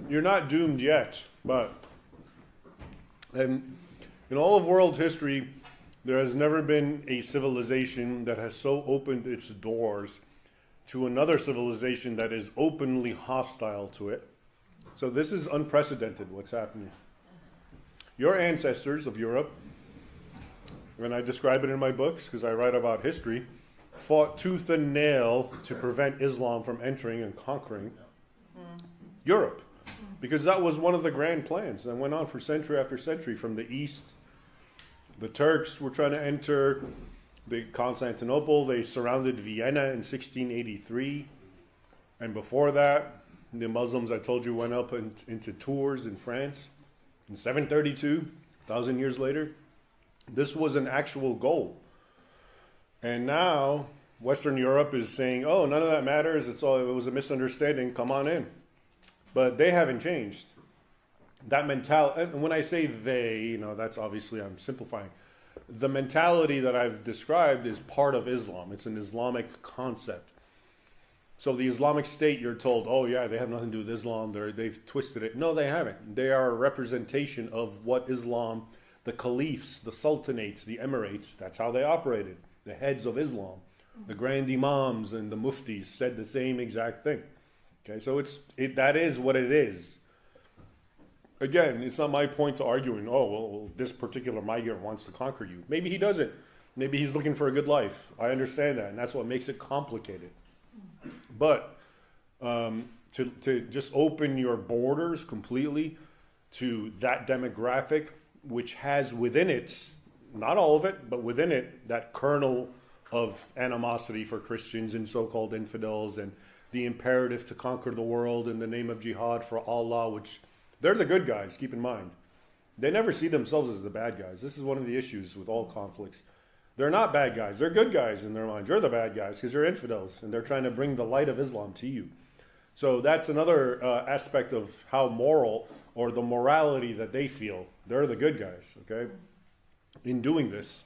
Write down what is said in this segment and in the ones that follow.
you're not doomed yet, but and in all of world history, there has never been a civilization that has so opened its doors to another civilization that is openly hostile to it. So this is unprecedented, what's happening. Your ancestors of Europe, when I describe it in my books, because I write about history, fought tooth and nail to prevent Islam from entering and conquering Europe. Because that was one of the grand plans that went on for century after century from the east. The Turks were trying to enter Constantinople. They surrounded Vienna in 1683. And before that, the Muslims, I told you, went up into Tours in France in 732, 1,000 years later. This was an actual goal. And now Western Europe is saying, oh, none of that matters. It was a misunderstanding. Come on in. But they haven't changed. That mentality, and when I say they, that's obviously, I'm simplifying. The mentality that I've described is part of Islam. It's an Islamic concept. So the Islamic State, you're told, oh yeah, they have nothing to do with Islam. They've twisted it. No, they haven't. They are a representation of what Islam, the caliphs, the sultanates, the emirates, that's how they operated. The heads of Islam, the grand imams and the muftis said the same exact thing. Okay, so that is what it is. Again, it's not my point to arguing, oh, well, this particular migrant wants to conquer you. Maybe he doesn't. Maybe he's looking for a good life. I understand that, and that's what makes it complicated. But to just open your borders completely to that demographic, which has within it, not all of it, but within it, that kernel of animosity for Christians and so-called infidels and the imperative to conquer the world in the name of jihad for Allah, which they're the good guys, keep in mind. They never see themselves as the bad guys. This is one of the issues with all conflicts. They're not bad guys. They're good guys in their minds. You're the bad guys because you're infidels, and they're trying to bring the light of Islam to you. So that's another aspect of how moral, or the morality that they feel. They're the good guys, okay, in doing this.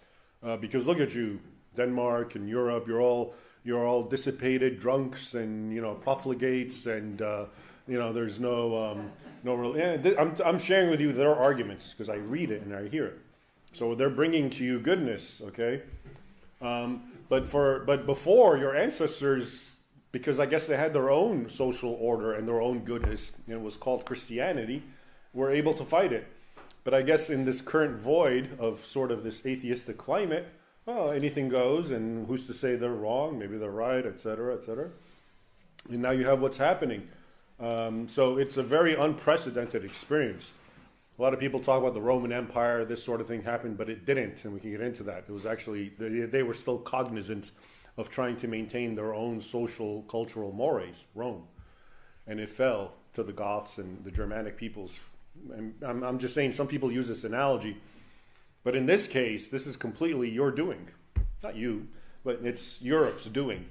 Because look at you, Denmark and Europe, you're all dissipated drunks and, profligates, and, there's no real... Yeah, I'm sharing with you their arguments because I read it and I hear it. So they're bringing to you goodness, okay? But before, your ancestors, because I guess they had their own social order and their own goodness, and it was called Christianity, were able to fight it. But I guess in this current void of sort of this atheistic climate, well, anything goes, and who's to say they're wrong? Maybe they're right, etc., etc. And now you have what's happening. So it's a very unprecedented experience. A lot of people talk about the Roman Empire, this sort of thing happened, but it didn't, and we can get into that. It was actually, they were still cognizant of trying to maintain their own social, cultural mores, Rome. And it fell to the Goths and the Germanic peoples. And I'm just saying, some people use this analogy, but in this case, this is completely your doing. Not you, but it's Europe's doing.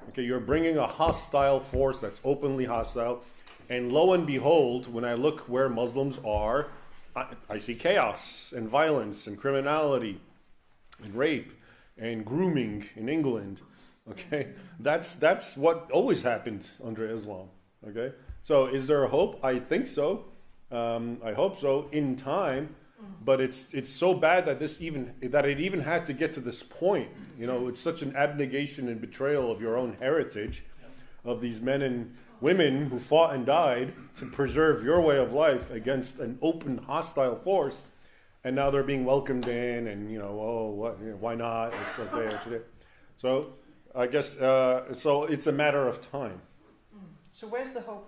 Okay, you're bringing a hostile force that's openly hostile, and lo and behold, when I look where Muslims are, I see chaos and violence and criminality and rape and grooming in England. Okay, that's what always happened under Islam. Okay, so is there a hope? I think so. I hope so in time, but it's so bad that it even had to get to this point. It's such an abnegation and betrayal of your own heritage, of these men and women who fought and died to preserve your way of life against an open, hostile force, and now they're being welcomed in, and why not? It's okay, it's okay. So I guess so. It's a matter of time. So where's the hope?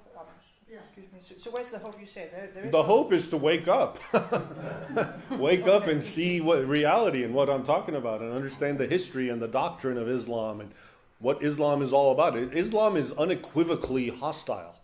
Excuse me. So where's the hope? You said there is the hope is to wake up, wake up and see what reality and what I'm talking about, and understand the history and the doctrine of Islam and what Islam is all about. Islam is unequivocally hostile.